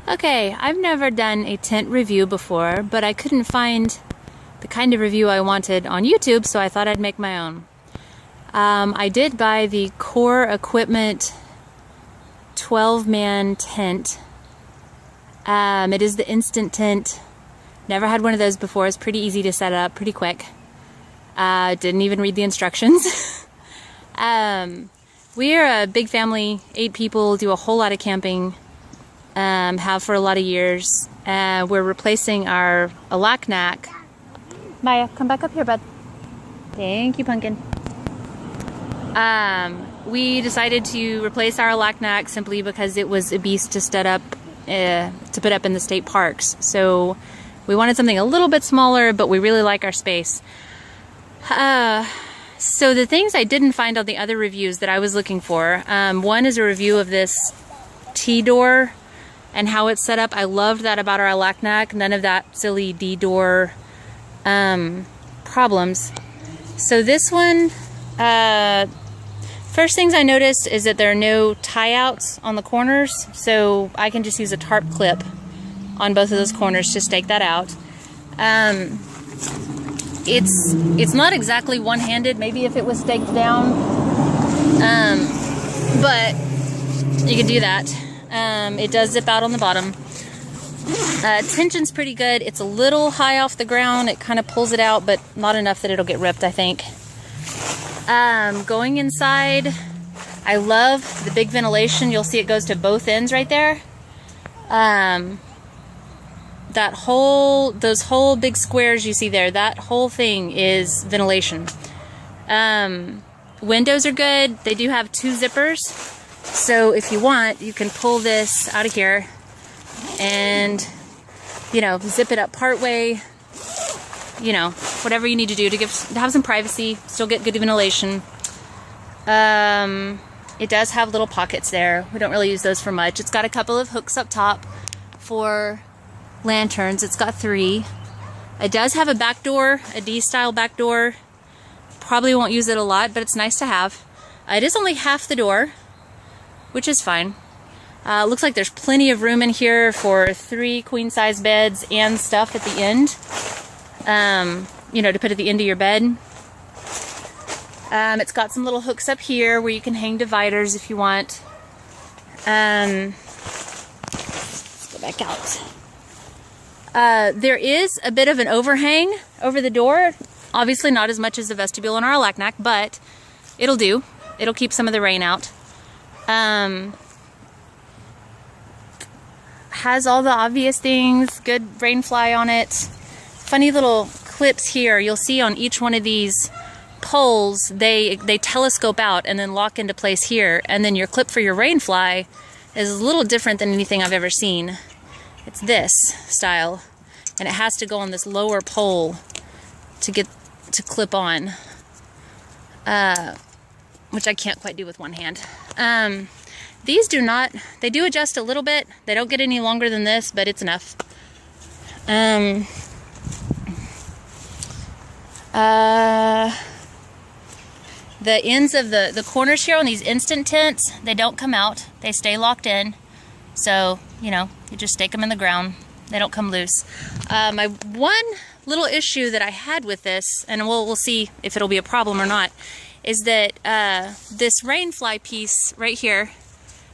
Okay, I've never done a tent review before, but I couldn't find the kind of review I wanted on YouTube, so I thought I'd make my own. I did buy the Core Equipment 12-man tent. It is the instant tent. Never had one of those before. It's pretty easy to set up, pretty quick. Didn't even read the instructions. We are a big family, 8 people, do a whole lot of camping, have for a lot of years. We're replacing our Alaknak. Maya, come back up here, bud. Thank you, Pumpkin. We decided to replace our Alaknak simply because it was a beast to set up, to put up in the state parks. So we wanted something a little bit smaller, but we really like our space. So the things I didn't find on the other reviews that I was looking for, one is a review of this T-door and how it's set up. I loved that about our Alaknak. None of that silly D-door problems. So this one, first things I noticed is that there are no tie-outs on the corners, so I can just use a tarp clip on both of those corners to stake that out. It's not exactly one-handed, maybe if it was staked down, but you can do that. It does zip out on the bottom. Tension's pretty good. It's a little high off the ground. It kind of pulls it out, but not enough that it'll get ripped, I think. Going inside, I love the big ventilation. You'll see it goes to both ends right there. Those whole big squares you see there, that whole thing is ventilation. Windows are good. They do have 2 zippers. So if you want, you can pull this out of here and, zip it up part way, whatever you need to do to have some privacy, still get good ventilation. It does have little pockets there. We don't really use those for much. It's got a couple of hooks up top for lanterns. It's got 3. It does have a back door, a D-style back door. Probably won't use it a lot, but it's nice to have. It is only half the door, which is fine. Looks like there's plenty of room in here for 3 queen-size beds and stuff at the end. To put at the end of your bed. It's got some little hooks up here where you can hang dividers if you want. Let's go back out. There is a bit of an overhang over the door. Obviously not as much as the vestibule in our Alaknak, but it'll do. It'll keep some of the rain out. Has all the obvious things, good rain fly on it. Funny little clips here. You'll see on each one of these poles, they telescope out and then lock into place here. And then your clip for your rain fly is a little different than anything I've ever seen. It's this style, and it has to go on this lower pole to get to clip on, which I can't quite do with one hand. These do not, they do adjust a little bit. They don't get any longer than this, but it's enough. The ends of the corners here on these instant tents, they don't come out. They stay locked in. So, you just stake them in the ground. They don't come loose. My one little issue that I had with this, and we'll see if it'll be a problem or not, is that this rain fly piece right here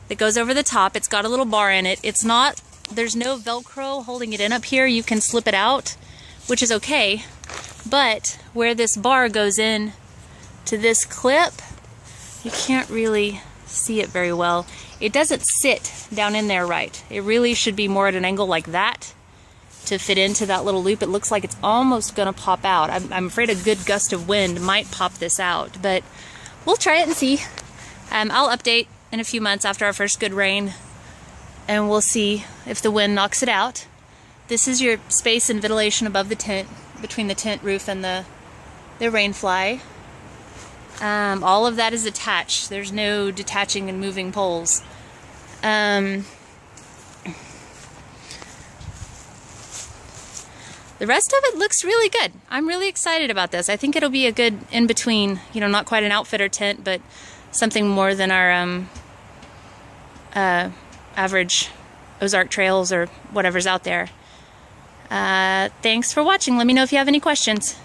that goes over the top, it's got a little bar in it. There's no Velcro holding it in up here. You can slip it out, which is okay. But where this bar goes in to this clip, you can't really see it very well. It doesn't sit down in there right. It really should be more at an angle like that to fit into that little loop. It looks like it's almost gonna pop out. I'm afraid a good gust of wind might pop this out, but we'll try it and see. I'll update in a few months after our first good rain, and we'll see if the wind knocks it out. This is your space and ventilation above the tent, between the tent roof and the rain fly. All of that is attached. There's no detaching and moving poles. The rest of it looks really good. I'm really excited about this. I think it'll be a good in-between, not quite an outfitter tent, but something more than our average Ozark Trails or whatever's out there. Thanks for watching. Let me know if you have any questions.